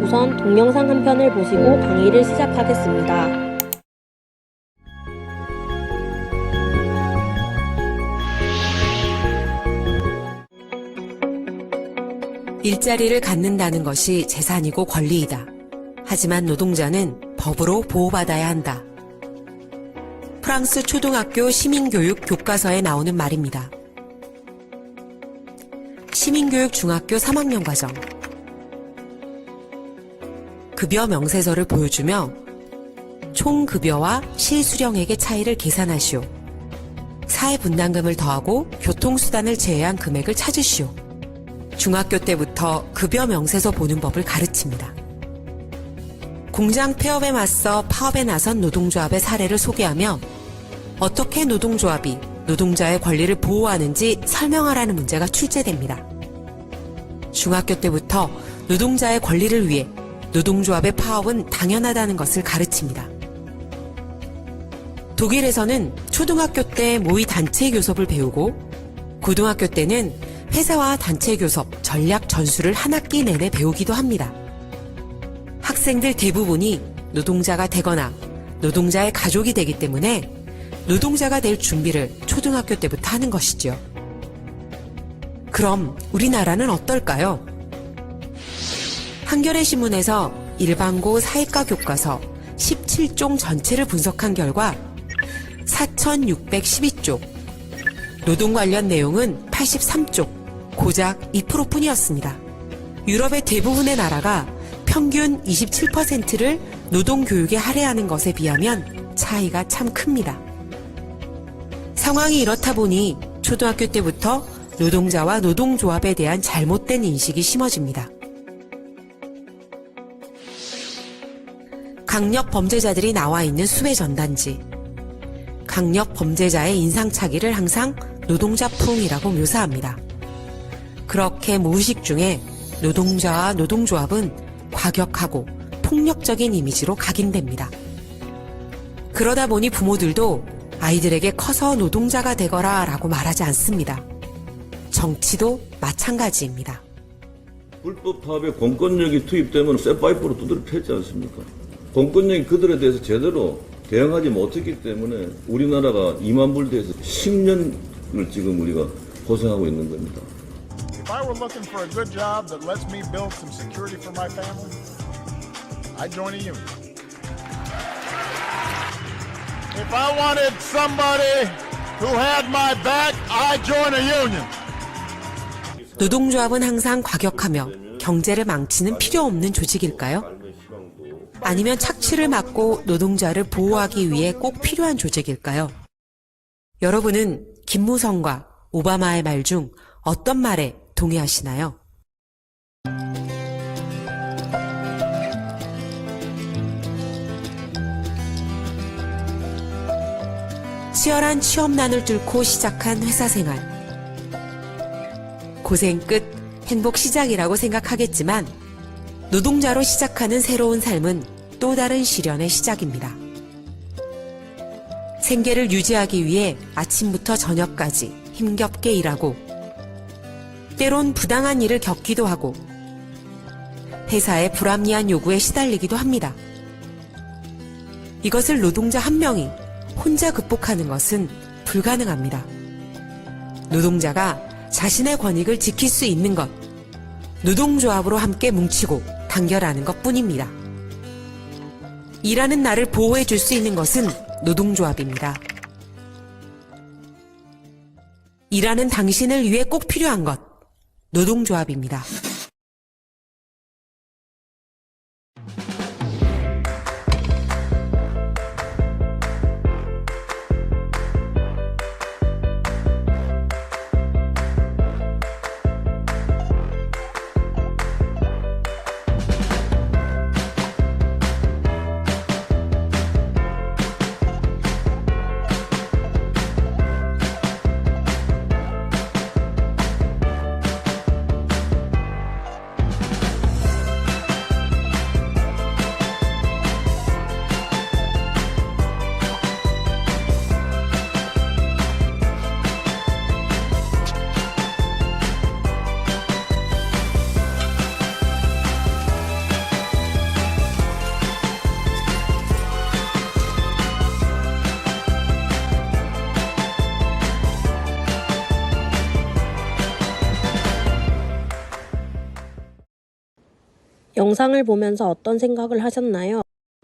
우선 동영상 한 편을 보시고 강의를 시작하겠습니다. 일자리를 갖는다는 것이 재산이고 권리이다. 하지만 노동자는 법으로 보호받아야 한다. 프랑스 초등학교 시민교육 교과서에 나오는 말입니다. 시민교육 중학교 3학년 과정. 급여 명세서를 보여주며 총 급여와 실수령액의 차이를 계산하시오. 사회분담금을 더하고 교통수단을 제외한 금액을 찾으시오. 중학교 때부터 급여 명세서 보는 법을 가르칩니다. 공장 폐업에 맞서 파업에 나선 노동조합의 사례를 소개하며 어떻게 노동조합이 노동자의 권리를 보호하는지 설명하라는 문제가 출제됩니다. 중학교 때부터 노동자의 권리를 위해 노동조합의 파업은 당연하다는 것을 가르칩니다. 독일에서는 초등학교 때 모의 단체 교섭을 배우고 고등학교 때는 회사와 단체 교섭, 전략 전술을 한 학기 내내 배우기도 합니다. 학생들 대부분이 노동자가 되거나 노동자의 가족이 되기 때문에 노동자가 될 준비를 초등학교 때부터 하는 것이죠. 그럼 우리나라는 어떨까요? 한겨레 신문에서 일반고 사회과 교과서 17종 전체를 분석한 결과 4,612쪽, 노동 관련 내용은 83쪽, 고작 2%뿐이었습니다. 유럽의 대부분의 나라가 평균 27%를 노동교육에 할애하는 것에 비하면 차이가 참 큽니다. 상황이 이렇다 보니 초등학교 때부터 노동자와 노동조합에 대한 잘못된 인식이 심어집니다. 강력 범죄자들이 나와 있는 수배 전단지. 강력 범죄자의 인상착의를 항상 노동자풍이라고 묘사합니다. 그렇게 무의식 중에 노동자와 노동조합은 과격하고 폭력적인 이미지로 각인됩니다. 그러다 보니 부모들도 아이들에게 커서 노동자가 되거라 라고 말하지 않습니다. 정치도 마찬가지입니다. 불법 파업에 공권력이 투입되면 쇠파이프로 두드려 패지 않습니까? 공권력이 그들에 대해서 제대로 대응하지 못했기 때문에 우리나라가 2만 불대에서 10년을 지금 우리가 고생하고 있는 겁니다. If I were looking for a good job that lets me build some security for my family, I'd join a union. If I wanted somebody who had my back, I'd join a union. 노동조합은 항상 과격하며 경제를 망치는 필요 없는 조직일까요? 아니면 착취를 막고 노동자를 보호하기 위해 꼭 필요한 조직일까요? 여러분은 김무성과 오바마의 말 중 어떤 말에 동의하시나요? 치열한 취업난을 뚫고 시작한 회사 생활. 고생 끝 행복 시작이라고 생각하겠지만 노동자로 시작하는 새로운 삶은 또 다른 시련의 시작입니다. 생계를 유지하기 위해 아침부터 저녁까지 힘겹게 일하고 때론 부당한 일을 겪기도 하고 회사의 불합리한 요구에 시달리기도 합니다. 이것을 노동자 한 명이 혼자 극복하는 것은 불가능합니다. 노동자가 자신의 권익을 지킬 수 있는 것, 노동조합으로 함께 뭉치고 단결하는 것뿐입니다. 일하는 나를 보호해 줄 수 있는 것은 노동조합입니다. 일하는 당신을 위해 꼭 필요한 것, 노동조합입니다. 영상을 보면서 어떤 생각을 하셨나요?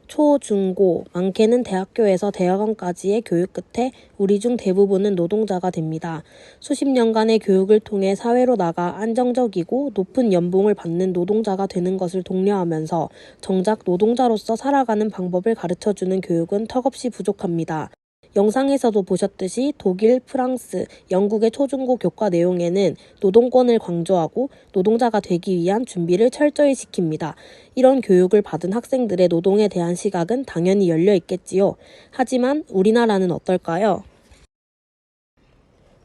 초, 중, 고, 많게는 대학교에서 대학원까지의 교육 끝에 우리 중 대부분은 노동자가 됩니다. 수십 년간의 교육을 통해 사회로 나가 안정적이고 높은 연봉을 받는 노동자가 되는 것을 독려하면서 정작 노동자로서 살아가는 방법을 가르쳐주는 교육은 턱없이 부족합니다. 영상에서도 보셨듯이 독일, 프랑스, 영국의 초중고 교과 내용에는 노동권을 강조하고 노동자가 되기 위한 준비를 철저히 시킵니다. 이런 교육을 받은 학생들의 노동에 대한 시각은 당연히 열려 있겠지요. 하지만 우리나라는 어떨까요?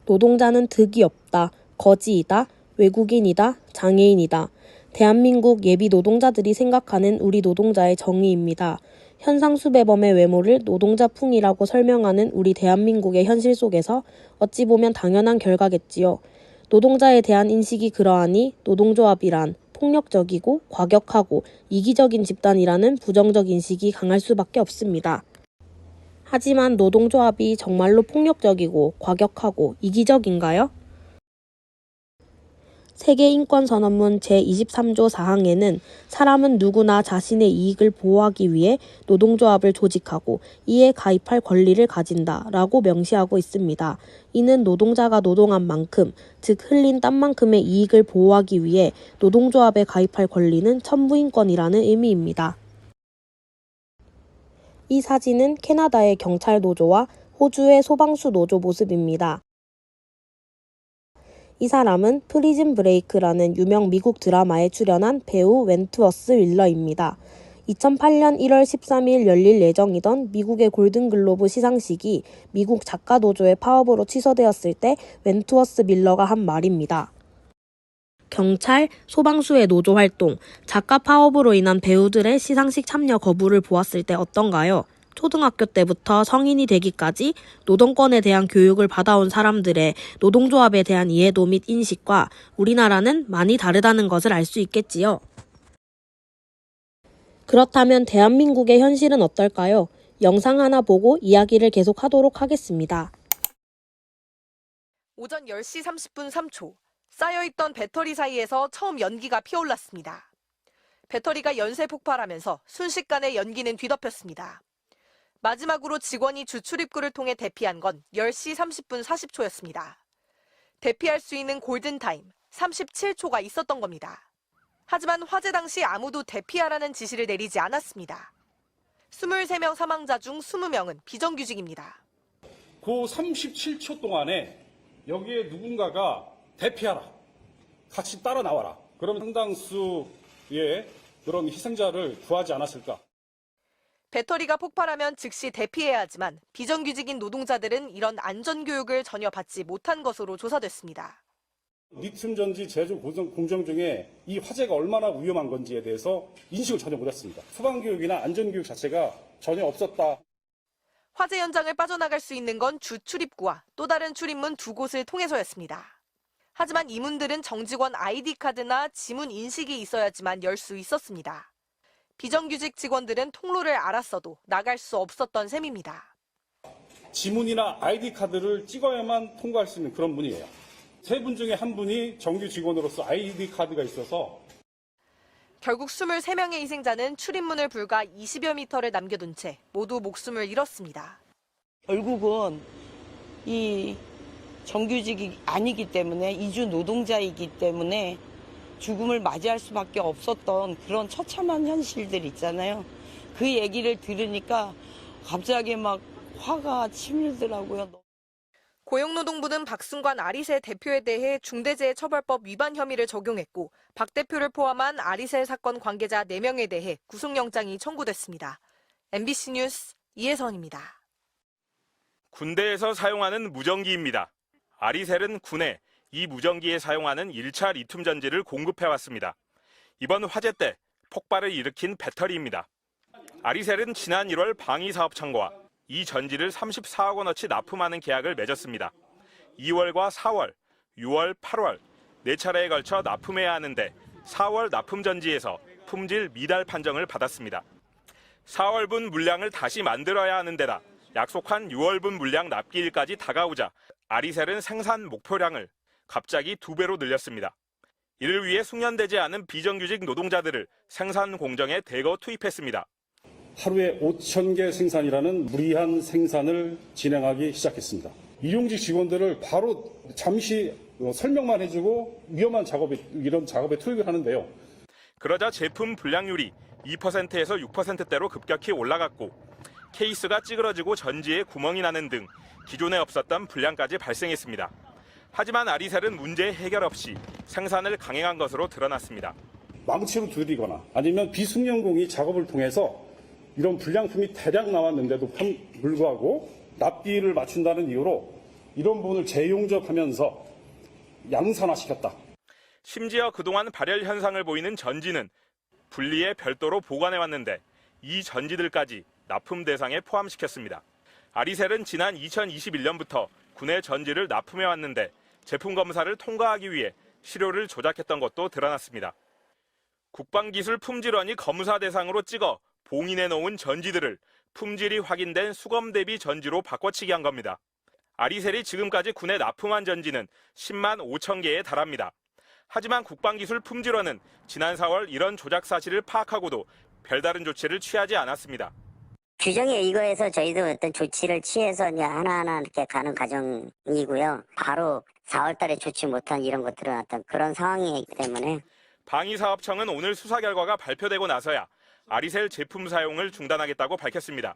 노동자는 득이 없다, 거지이다, 외국인이다, 장애인이다. 대한민국 예비 노동자들이 생각하는 우리 노동자의 정의입니다. 현상수배범의 외모를 노동자풍이라고 설명하는 우리 대한민국의 현실 속에서 어찌 보면 당연한 결과겠지요. 노동자에 대한 인식이 그러하니 노동조합이란 폭력적이고 과격하고 이기적인 집단이라는 부정적 인식이 강할 수밖에 없습니다. 하지만 노동조합이 정말로 폭력적이고 과격하고 이기적인가요? 세계인권선언문 제23조 4항에는 사람은 누구나 자신의 이익을 보호하기 위해 노동조합을 조직하고 이에 가입할 권리를 가진다 라고 명시하고 있습니다. 이는 노동자가 노동한 만큼, 즉 흘린 땀만큼의 이익을 보호하기 위해 노동조합에 가입할 권리는 천부인권이라는 의미입니다. 이 사진은 캐나다의 경찰 노조와 호주의 소방수 노조 모습입니다. 이 사람은 프리즌 브레이크라는 유명 미국 드라마에 출연한 배우 웬트워스 윌러입니다. 2008년 1월 13일 열릴 예정이던 미국의 골든글로브 시상식이 미국 작가노조의 파업으로 취소되었을 때 웬트워스 밀러가 한 말입니다. 경찰, 소방수의 노조 활동, 작가 파업으로 인한 배우들의 시상식 참여 거부를 보았을 때 어떤가요? 초등학교 때부터 성인이 되기까지 노동권에 대한 교육을 받아온 사람들의 노동조합에 대한 이해도 및 인식과 우리나라는 많이 다르다는 것을 알 수 있겠지요. 그렇다면 대한민국의 현실은 어떨까요? 영상 하나 보고 이야기를 계속하도록 하겠습니다. 오전 10시 30분 3초, 쌓여있던 배터리 사이에서 처음 연기가 피어올랐습니다. 배터리가 연쇄 폭발하면서 순식간에 연기는 뒤덮였습니다. 마지막으로 직원이 주출입구를 통해 대피한 건 10시 30분 40초였습니다. 대피할 수 있는 골든타임 37초가 있었던 겁니다. 하지만 화재 당시 아무도 대피하라는 지시를 내리지 않았습니다. 23명 사망자 중 20명은 비정규직입니다. 그 37초 동안에 여기에 누군가가 대피하라, 같이 따라 나와라. 그럼 상당수의 그런 희생자를 구하지 않았을까? 배터리가 폭발하면 즉시 대피해야 하지만 비정규직인 노동자들은 이런 안전교육을 전혀 받지 못한 것으로 조사됐습니다. 리튬 전지 제조 공정 중에 이 화재가 얼마나 위험한 건지에 대해서 인식을 전혀 못했습니다. 소방교육이나 안전교육 자체가 전혀 없었다. 화재 현장을 빠져나갈 수 있는 건 주출입구와 또 다른 출입문 두 곳을 통해서였습니다. 하지만 이 문들은 정직원 아이디카드나 지문 인식이 있어야지만 열 수 있었습니다. 비정규직 직원들은 통로를 알았어도 나갈 수 없었던 셈입니다. 지문이나 아이디카드를 찍어야만 통과할 수 있는 그런 문이에요. 세 분 중에 한 분이 정규 직원으로서 아이디카드가 있어서 결국 23명의 희생자는 출입문을 불과 20여 미터를 남겨둔 채 모두 목숨을 잃었습니다. 결국은 이 정규직이 아니기 때문에 이주 노동자이기 때문에 죽음을 맞이할 수밖에 없었던 그런 처참한 현실들 있잖아요. 그 얘기를 들으니까 갑자기 막 화가 치밀더라고요. 고용노동부는 박승관 아리셀 대표에 대해 중대재해처벌법 위반 혐의를 적용했고 박 대표를 포함한 아리셀 사건 관계자 4명에 대해 구속영장이 청구됐습니다. MBC 뉴스 이혜선입니다. 군대에서 사용하는 무전기입니다. 아리셀은 군에 이 무전기에 사용하는 1차 리튬 전지를 공급해왔습니다. 이번 화재 때 폭발을 일으킨 배터리입니다. 아리셀은 지난 1월 방위사업청과 이 전지를 34억 원어치 납품하는 계약을 맺었습니다. 2월과 4월, 6월, 8월 4차례에 걸쳐 납품해야 하는데 4월 납품 전지에서 품질 미달 판정을 받았습니다. 4월분 물량을 다시 만들어야 하는 데다 약속한 6월분 물량 납기일까지 다가오자 아리셀은 생산 목표량을 갑자기 2배로 늘렸습니다. 이를 위해 숙련되지 않은 비정규직 노동자들을 생산 공정에 대거 투입했습니다. 하루에 5,000개 생산이라는 무리한 생산을 진행하기 시작했습니다. 일용직 직원들을 바로 잠시 설명만 해주고 위험한 이런 작업에 투입을 하는데요. 그러자 제품 불량률이 2%에서 6%대로 급격히 올라갔고 케이스가 찌그러지고 전지에 구멍이 나는 등 기존에 없었던 불량까지 발생했습니다. 하지만 아리셀은 문제 해결 없이 생산을 강행한 것으로 드러났습니다. 망치로 두드리거나 아니면 비숙련공이 작업을 통해서 이런 불량품이 대량 나왔는데도 불구하고 납비를 맞춘다는 이유로 이런 부분을 재용접하면서 양산화시켰다. 심지어 그동안 발열 현상을 보이는 전지는 분리해 별도로 보관해왔는데 이 전지들까지 납품 대상에 포함시켰습니다. 아리셀은 지난 2021년부터 군의 전지를 납품해왔는데 제품 검사를 통과하기 위해 시료를 조작했던 것도 드러났습니다. 국방기술품질원이 검사 대상으로 찍어 봉인해 놓은 전지들을 품질이 확인된 수검 대비 전지로 바꿔치기 한 겁니다. 아리셀이 지금까지 군에 납품한 전지는 10만 5천 개에 달합니다. 하지만 국방기술품질원은 지난 4월 이런 조작 사실을 파악하고도 별다른 조치를 취하지 않았습니다. 규정에 의거해서 저희도 어떤 조치를 취해서 이제 하나하나 이렇게 가는 과정이고요. 바로 4월 달에 조치 못한 이런 것들은 어떤 그런 상황이기 때문에. 방위사업청은 오늘 수사 결과가 발표되고 나서야 아리셀 제품 사용을 중단하겠다고 밝혔습니다.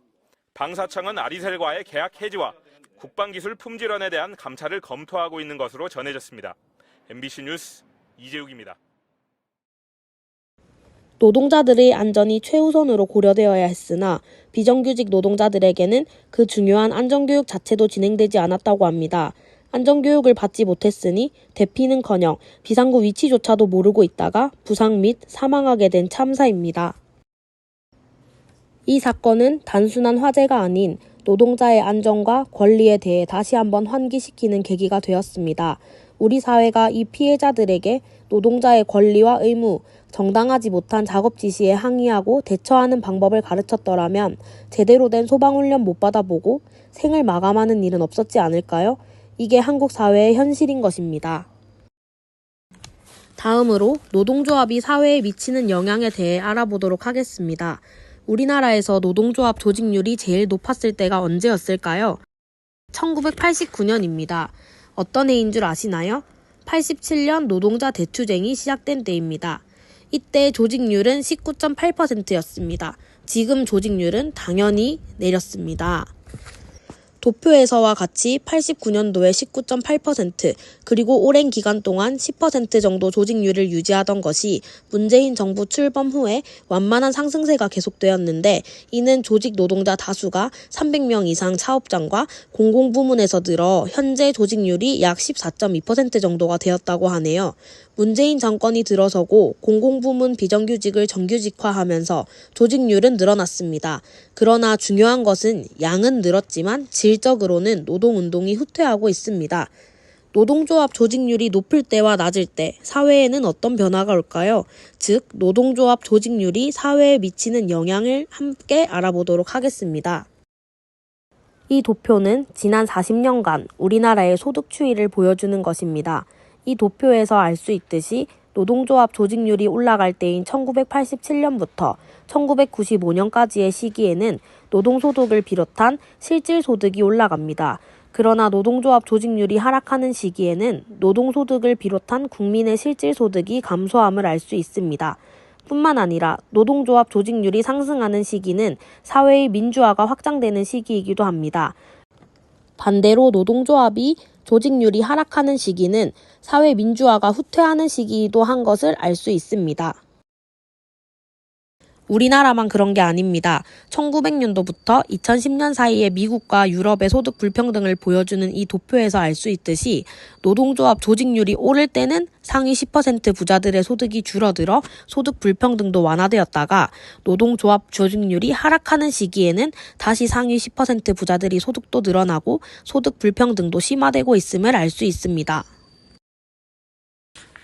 방사청은 아리셀과의 계약 해지와 국방기술품질원에 대한 감찰을 검토하고 있는 것으로 전해졌습니다. MBC 뉴스 이재욱입니다. 노동자들의 안전이 최우선으로 고려되어야 했으나 비정규직 노동자들에게는 그 중요한 안전교육 자체도 진행되지 않았다고 합니다. 안전교육을 받지 못했으니 대피는커녕 비상구 위치조차도 모르고 있다가 부상 및 사망하게 된 참사입니다. 이 사건은 단순한 화재가 아닌 노동자의 안전과 권리에 대해 다시 한번 환기시키는 계기가 되었습니다. 우리 사회가 이 피해자들에게 노동자의 권리와 의무, 정당하지 못한 작업 지시에 항의하고 대처하는 방법을 가르쳤더라면 제대로 된 소방훈련 못 받아보고 생을 마감하는 일은 없었지 않을까요? 이게 한국 사회의 현실인 것입니다. 다음으로 노동조합이 사회에 미치는 영향에 대해 알아보도록 하겠습니다. 우리나라에서 노동조합 조직률이 제일 높았을 때가 언제였을까요? 1989년입니다. 어떤 해인 줄 아시나요? 87년 노동자 대투쟁이 시작된 때입니다. 이때 조직률은 19.8%였습니다. 지금 조직률은 당연히 내렸습니다. 도표에서와 같이 89년도에 19.8% 그리고 오랜 기간 동안 10% 정도 조직률을 유지하던 것이 문재인 정부 출범 후에 완만한 상승세가 계속되었는데 이는 조직 노동자 다수가 300명 이상 사업장과 공공부문에서 늘어 현재 조직률이 약 14.2% 정도가 되었다고 하네요. 문재인 정권이 들어서고 공공부문 비정규직을 정규직화하면서 조직률은 늘어났습니다. 그러나 중요한 것은 양은 늘었지만 질적으로는 노동운동이 후퇴하고 있습니다. 노동조합 조직률이 높을 때와 낮을 때 사회에는 어떤 변화가 올까요? 즉, 노동조합 조직률이 사회에 미치는 영향을 함께 알아보도록 하겠습니다. 이 도표는 지난 40년간 우리나라의 소득 추이를 보여주는 것입니다. 이 도표에서 알 수 있듯이 노동조합 조직률이 올라갈 때인 1987년부터 1995년까지의 시기에는 노동소득을 비롯한 실질소득이 올라갑니다. 그러나 노동조합 조직률이 하락하는 시기에는 노동소득을 비롯한 국민의 실질소득이 감소함을 알 수 있습니다. 뿐만 아니라 노동조합 조직률이 상승하는 시기는 사회의 민주화가 확장되는 시기이기도 합니다. 반대로 노동조합이 조직률이 하락하는 시기는 사회 민주화가 후퇴하는 시기이기도 한 것을 알 수 있습니다. 우리나라만 그런 게 아닙니다. 1900년도부터 2010년 사이에 미국과 유럽의 소득 불평등을 보여주는 이 도표에서 알 수 있듯이 노동조합 조직률이 오를 때는 상위 10% 부자들의 소득이 줄어들어 소득 불평등도 완화되었다가 노동조합 조직률이 하락하는 시기에는 다시 상위 10% 부자들이 소득도 늘어나고 소득 불평등도 심화되고 있음을 알 수 있습니다.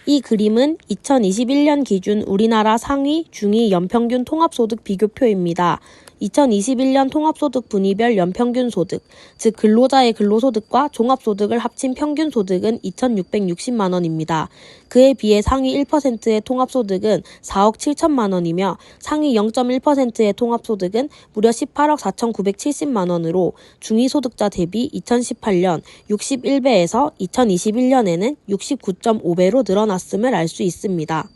이 그림은 2021년 기준 우리나라 상위, 중위, 연평균 통합소득 비교표입니다. 2021년 통합소득 분위별 연평균 소득, 즉 근로자의 근로소득과 종합소득을 합친 평균 소득은 2,660만 원입니다. 그에 비해 상위 1%의 통합소득은 4억 7천만 원이며 상위 0.1%의 통합소득은 무려 18억 4,970만 원으로 중위소득자 대비 2018년 61배에서 2021년에는 69.5배로 늘어났음을 알 수 있습니다.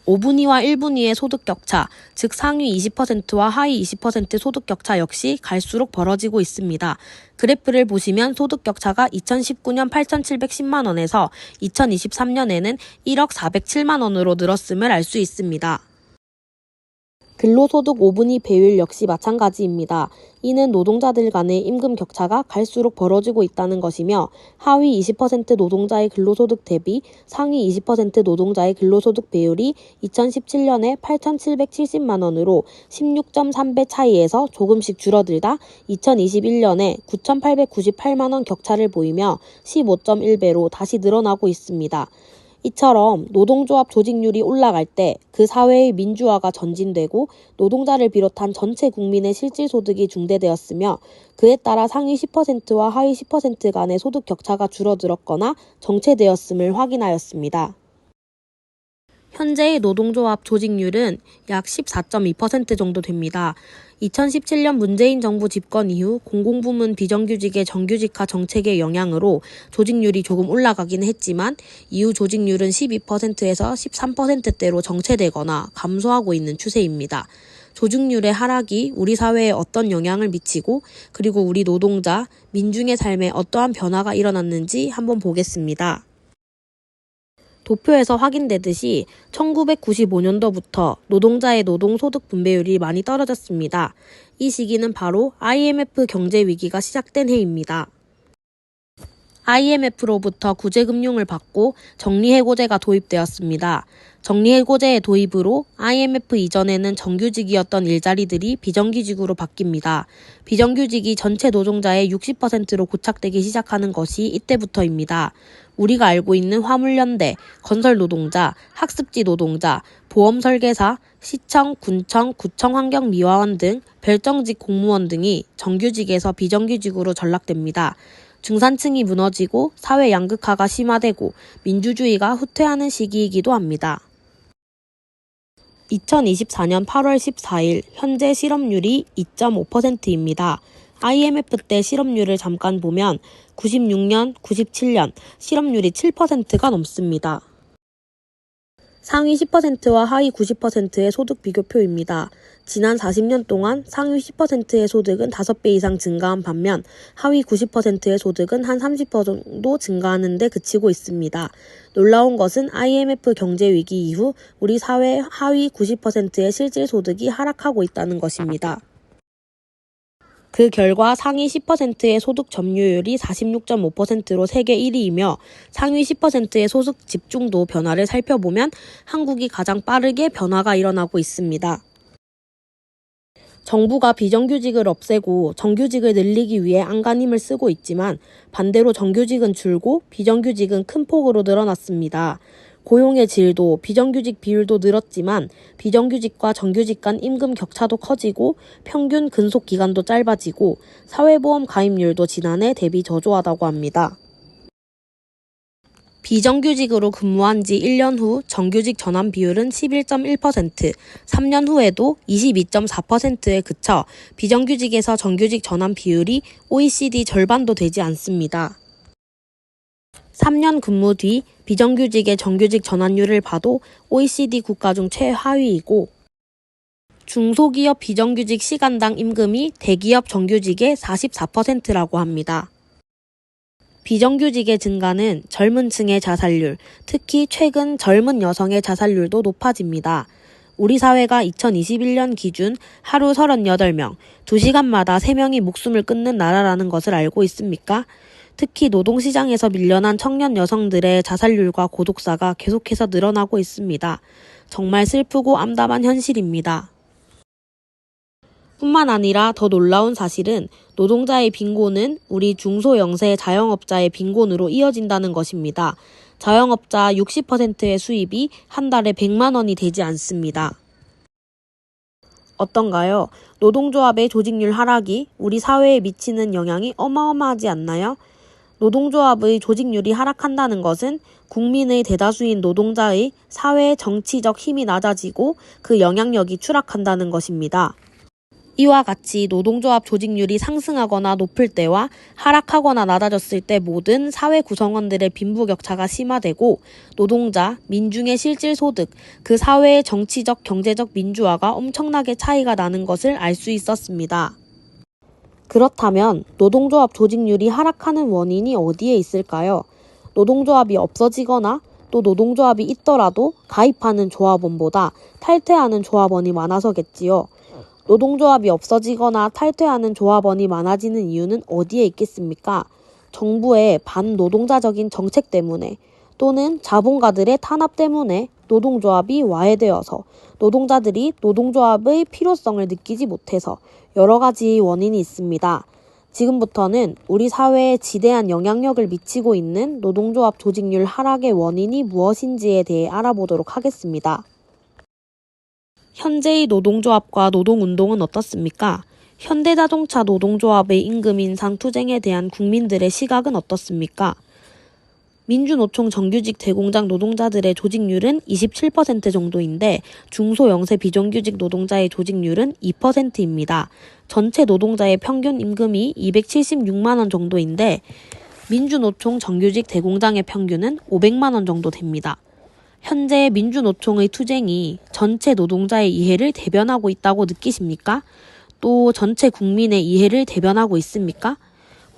5분위와 1분위의 소득 격차, 즉 상위 20%와 하위 20% 소득 격차 역시 갈수록 벌어지고 있습니다. 그래프를 보시면 소득 격차가 2019년 8,710만 원에서 2023년에는 1억 407만 원으로 늘었음을 알 수 있습니다. 근로소득 5분위 배율 역시 마찬가지입니다. 이는 노동자들 간의 임금 격차가 갈수록 벌어지고 있다는 것이며 하위 20% 노동자의 근로소득 대비 상위 20% 노동자의 근로소득 배율이 2017년에 8,770만 원으로 16.3배 차이에서 조금씩 줄어들다 2021년에 9,898만 원 격차를 보이며 15.1배로 다시 늘어나고 있습니다. 이처럼 노동조합 조직률이 올라갈 때 그 사회의 민주화가 전진되고 노동자를 비롯한 전체 국민의 실질소득이 중대되었으며 그에 따라 상위 10%와 하위 10% 간의 소득 격차가 줄어들었거나 정체되었음을 확인하였습니다. 현재의 노동조합 조직률은 약 14.2% 정도 됩니다. 2017년 문재인 정부 집권 이후 공공부문 비정규직의 정규직화 정책의 영향으로 조직률이 조금 올라가긴 했지만 이후 조직률은 12%에서 13%대로 정체되거나 감소하고 있는 추세입니다. 조직률의 하락이 우리 사회에 어떤 영향을 미치고 그리고 우리 노동자, 민중의 삶에 어떠한 변화가 일어났는지 한번 보겠습니다. 도표에서 확인되듯이 1995년도부터 노동자의 노동소득 분배율이 많이 떨어졌습니다. 이 시기는 바로 IMF 경제위기가 시작된 해입니다. IMF로부터 구제금융을 받고 정리해고제가 도입되었습니다. 정리해고제의 도입으로 IMF 이전에는 정규직이었던 일자리들이 비정규직으로 바뀝니다. 비정규직이 전체 노동자의 60%로 고착되기 시작하는 것이 이때부터입니다. 우리가 알고 있는 화물연대, 건설노동자, 학습지 노동자, 보험설계사, 시청, 군청, 구청환경미화원 등 별정직 공무원 등이 정규직에서 비정규직으로 전락됩니다. 중산층이 무너지고 사회 양극화가 심화되고 민주주의가 후퇴하는 시기이기도 합니다. 2024년 8월 14일 현재 실업률이 2.5%입니다. IMF 때 실업률을 잠깐 보면 96년, 97년 실업률이 7%가 넘습니다. 상위 10%와 하위 90%의 소득 비교표입니다. 지난 40년 동안 상위 10%의 소득은 5배 이상 증가한 반면 하위 90%의 소득은 한 30% 정도 증가하는 데 그치고 있습니다. 놀라운 것은 IMF 경제위기 이후 우리 사회 하위 90%의 실질 소득이 하락하고 있다는 것입니다. 그 결과 상위 10%의 소득 점유율이 46.5%로 세계 1위이며 상위 10%의 소득 집중도 변화를 살펴보면 한국이 가장 빠르게 변화가 일어나고 있습니다. 정부가 비정규직을 없애고 정규직을 늘리기 위해 안간힘을 쓰고 있지만 반대로 정규직은 줄고 비정규직은 큰 폭으로 늘어났습니다. 고용의 질도 비정규직 비율도 늘었지만 비정규직과 정규직 간 임금 격차도 커지고 평균 근속 기간도 짧아지고 사회보험 가입률도 지난해 대비 저조하다고 합니다. 비정규직으로 근무한 지 1년 후 정규직 전환 비율은 11.1%, 3년 후에도 22.4%에 그쳐 비정규직에서 정규직 전환 비율이 OECD 절반도 되지 않습니다. 3년 근무 뒤 비정규직의 정규직 전환율을 봐도 OECD 국가 중 최하위이고 중소기업 비정규직 시간당 임금이 대기업 정규직의 44%라고 합니다. 비정규직의 증가는 젊은 층의 자살률, 특히 최근 젊은 여성의 자살률도 높아집니다. 우리 사회가 2021년 기준 하루 38명, 2시간마다 3명이 목숨을 끊는 나라라는 것을 알고 있습니까? 특히 노동시장에서 밀려난 청년 여성들의 자살률과 고독사가 계속해서 늘어나고 있습니다. 정말 슬프고 암담한 현실입니다. 뿐만 아니라 더 놀라운 사실은 노동자의 빈곤은 우리 중소영세 자영업자의 빈곤으로 이어진다는 것입니다. 자영업자 60%의 수입이 한 달에 100만 원이 되지 않습니다. 어떤가요? 노동조합의 조직률 하락이 우리 사회에 미치는 영향이 어마어마하지 않나요? 노동조합의 조직률이 하락한다는 것은 국민의 대다수인 노동자의 사회 정치적 힘이 낮아지고 그 영향력이 추락한다는 것입니다. 이와 같이 노동조합 조직률이 상승하거나 높을 때와 하락하거나 낮아졌을 때 모든 사회 구성원들의 빈부격차가 심화되고 노동자, 민중의 실질 소득, 그 사회의 정치적, 경제적 민주화가 엄청나게 차이가 나는 것을 알 수 있었습니다. 그렇다면 노동조합 조직률이 하락하는 원인이 어디에 있을까요? 노동조합이 없어지거나 또 노동조합이 있더라도 가입하는 조합원보다 탈퇴하는 조합원이 많아서겠지요. 노동조합이 없어지거나 탈퇴하는 조합원이 많아지는 이유는 어디에 있겠습니까? 정부의 반노동자적인 정책 때문에 또는 자본가들의 탄압 때문에 노동조합이 와해되어서 노동자들이 노동조합의 필요성을 느끼지 못해서 여러 가지 원인이 있습니다. 지금부터는 우리 사회에 지대한 영향력을 미치고 있는 노동조합 조직률 하락의 원인이 무엇인지에 대해 알아보도록 하겠습니다. 현재의 노동조합과 노동운동은 어떻습니까? 현대자동차 노동조합의 임금 인상 투쟁에 대한 국민들의 시각은 어떻습니까? 민주노총 정규직 대공장 노동자들의 조직률은 27% 정도인데 중소 영세 비정규직 노동자의 조직률은 2%입니다. 전체 노동자의 평균 임금이 276만 원 정도인데 민주노총 정규직 대공장의 평균은 500만 원 정도 됩니다. 현재 민주노총의 투쟁이 전체 노동자의 이해를 대변하고 있다고 느끼십니까? 또 전체 국민의 이해를 대변하고 있습니까?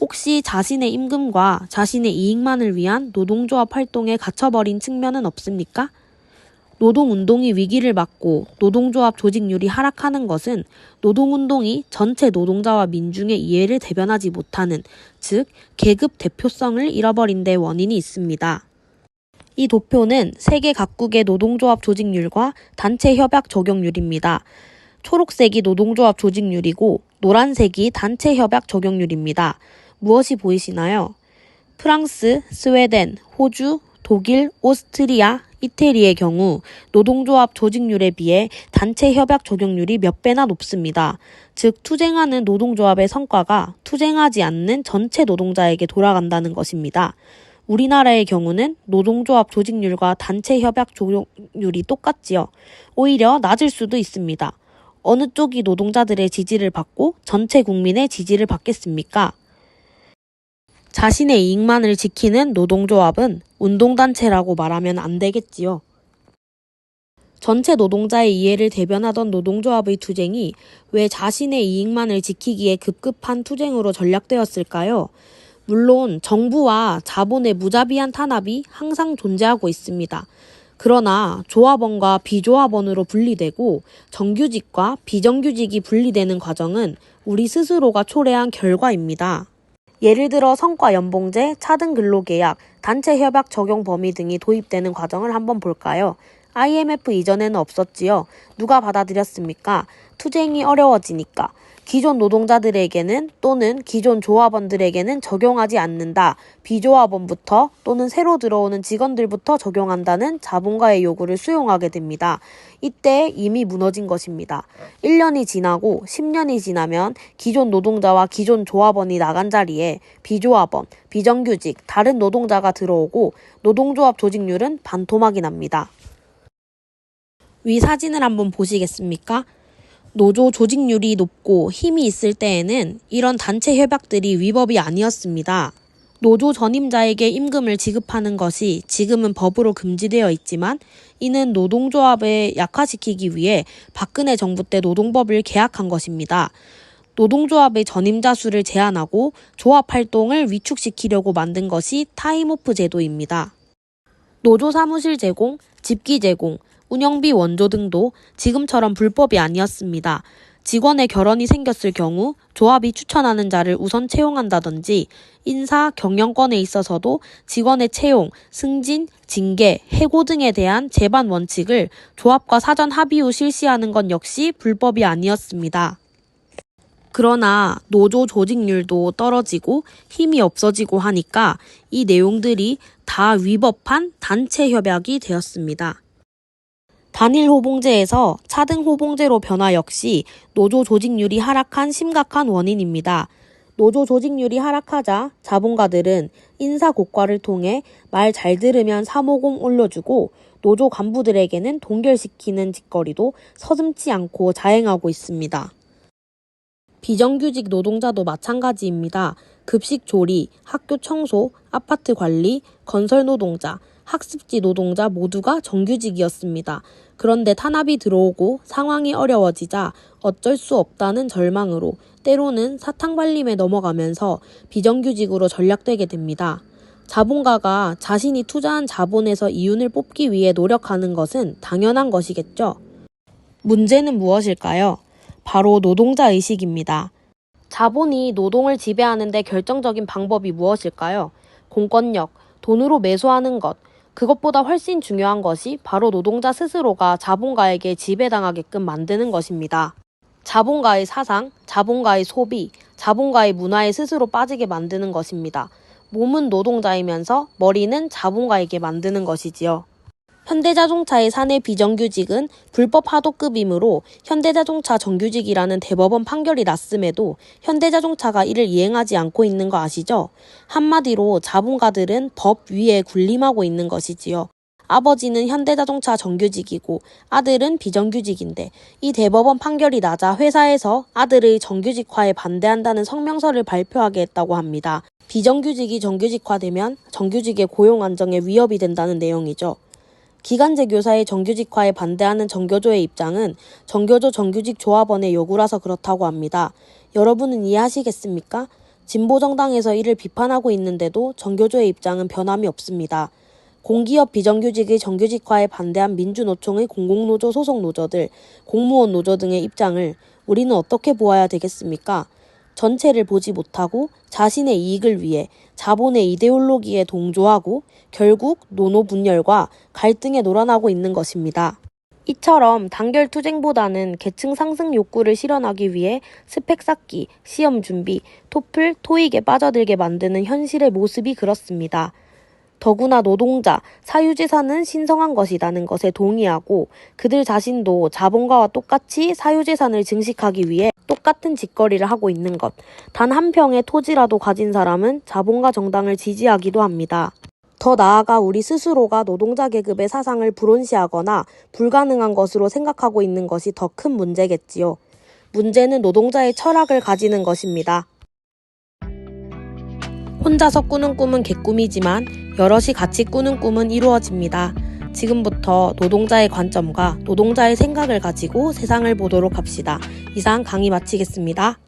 혹시 자신의 임금과 자신의 이익만을 위한 노동조합 활동에 갇혀버린 측면은 없습니까? 노동운동이 위기를 맞고 노동조합 조직률이 하락하는 것은 노동운동이 전체 노동자와 민중의 이해를 대변하지 못하는, 즉 계급 대표성을 잃어버린 데 원인이 있습니다. 이 도표는 세계 각국의 노동조합 조직률과 단체 협약 적용률입니다. 초록색이 노동조합 조직률이고 노란색이 단체 협약 적용률입니다. 무엇이 보이시나요? 프랑스, 스웨덴, 호주, 독일, 오스트리아, 이태리의 경우 노동조합 조직률에 비해 단체 협약 적용률이 몇 배나 높습니다. 즉 투쟁하는 노동조합의 성과가 투쟁하지 않는 전체 노동자에게 돌아간다는 것입니다. 우리나라의 경우는 노동조합 조직률과 단체 협약 적용률이 똑같지요. 오히려 낮을 수도 있습니다. 어느 쪽이 노동자들의 지지를 받고 전체 국민의 지지를 받겠습니까? 자신의 이익만을 지키는 노동조합은 운동단체라고 말하면 안 되겠지요. 전체 노동자의 이해를 대변하던 노동조합의 투쟁이 왜 자신의 이익만을 지키기에 급급한 투쟁으로 전락되었을까요? 물론 정부와 자본의 무자비한 탄압이 항상 존재하고 있습니다. 그러나 조합원과 비조합원으로 분리되고 정규직과 비정규직이 분리되는 과정은 우리 스스로가 초래한 결과입니다. 예를 들어 성과연봉제, 차등 근로계약, 단체 협약 적용 범위 등이 도입되는 과정을 한번 볼까요? IMF 이전에는 없었지요. 누가 받아들였습니까? 투쟁이 어려워지니까. 기존 노동자들에게는 또는 기존 조합원들에게는 적용하지 않는다. 비조합원부터 또는 새로 들어오는 직원들부터 적용한다는 자본가의 요구를 수용하게 됩니다. 이때 이미 무너진 것입니다. 1년이 지나고 10년이 지나면 기존 노동자와 기존 조합원이 나간 자리에 비조합원, 비정규직, 다른 노동자가 들어오고 노동조합 조직률은 반토막이 납니다. 위 사진을 한번 보시겠습니까? 노조 조직률이 높고 힘이 있을 때에는 이런 단체 협약들이 위법이 아니었습니다. 노조 전임자에게 임금을 지급하는 것이 지금은 법으로 금지되어 있지만 이는 노동조합을 약화시키기 위해 박근혜 정부 때 노동법을 개혁한 것입니다. 노동조합의 전임자 수를 제한하고 조합 활동을 위축시키려고 만든 것이 타임오프 제도입니다. 노조 사무실 제공, 집기 제공, 운영비 원조 등도 지금처럼 불법이 아니었습니다. 직원의 결혼이 생겼을 경우 조합이 추천하는 자를 우선 채용한다든지 인사, 경영권에 있어서도 직원의 채용, 승진, 징계, 해고 등에 대한 제반 원칙을 조합과 사전 합의 후 실시하는 건 역시 불법이 아니었습니다. 그러나 노조 조직률도 떨어지고 힘이 없어지고 하니까 이 내용들이 다 위법한 단체 협약이 되었습니다. 단일 호봉제에서 차등 호봉제로 변화 역시 노조 조직률이 하락한 심각한 원인입니다. 노조 조직률이 하락하자 자본가들은 인사 고과를 통해 말 잘 들으면 350 올려주고 노조 간부들에게는 동결시키는 짓거리도 서슴지 않고 자행하고 있습니다. 비정규직 노동자도 마찬가지입니다. 급식 조리, 학교 청소, 아파트 관리, 건설 노동자, 학습지 노동자 모두가 정규직이었습니다. 그런데 탄압이 들어오고 상황이 어려워지자 어쩔 수 없다는 절망으로 때로는 사탕발림에 넘어가면서 비정규직으로 전락되게 됩니다. 자본가가 자신이 투자한 자본에서 이윤을 뽑기 위해 노력하는 것은 당연한 것이겠죠. 문제는 무엇일까요? 바로 노동자 의식입니다. 자본이 노동을 지배하는 데 결정적인 방법이 무엇일까요? 공권력, 돈으로 매수하는 것, 그것보다 훨씬 중요한 것이 바로 노동자 스스로가 자본가에게 지배당하게끔 만드는 것입니다. 자본가의 사상, 자본가의 소비, 자본가의 문화에 스스로 빠지게 만드는 것입니다. 몸은 노동자이면서 머리는 자본가에게 만드는 것이지요. 현대자동차의 사내 비정규직은 불법 하도급이므로 현대자동차 정규직이라는 대법원 판결이 났음에도 현대자동차가 이를 이행하지 않고 있는 거 아시죠? 한마디로 자본가들은 법 위에 군림하고 있는 것이지요. 아버지는 현대자동차 정규직이고 아들은 비정규직인데 이 대법원 판결이 나자 회사에서 아들의 정규직화에 반대한다는 성명서를 발표하게 했다고 합니다. 비정규직이 정규직화되면 정규직의 고용 안정에 위협이 된다는 내용이죠. 기간제 교사의 정규직화에 반대하는 정교조의 입장은 정교조 정규직 조합원의 요구라서 그렇다고 합니다. 여러분은 이해하시겠습니까? 진보정당에서 이를 비판하고 있는데도 정교조의 입장은 변함이 없습니다. 공기업 비정규직의 정규직화에 반대한 민주노총의 공공노조 소속 노조들, 공무원 노조 등의 입장을 우리는 어떻게 보아야 되겠습니까? 전체를 보지 못하고 자신의 이익을 위해 자본의 이데올로기에 동조하고 결국 노노 분열과 갈등에 놀아나고 있는 것입니다. 이처럼 단결 투쟁보다는 계층 상승 욕구를 실현하기 위해 스펙 쌓기, 시험 준비, 토플, 토익에 빠져들게 만드는 현실의 모습이 그렇습니다. 더구나 노동자, 사유재산은 신성한 것이라는 것에 동의하고 그들 자신도 자본가와 똑같이 사유재산을 증식하기 위해 똑같은 짓거리를 하고 있는 것. 단 한 평의 토지라도 가진 사람은 자본가 정당을 지지하기도 합니다. 더 나아가 우리 스스로가 노동자 계급의 사상을 불온시하거나 불가능한 것으로 생각하고 있는 것이 더 큰 문제겠지요. 문제는 노동자의 철학을 가지는 것입니다. 혼자서 꾸는 꿈은 개꿈이지만 여럿이 같이 꾸는 꿈은 이루어집니다. 지금부터 노동자의 관점과 노동자의 생각을 가지고 세상을 보도록 합시다. 이상 강의 마치겠습니다.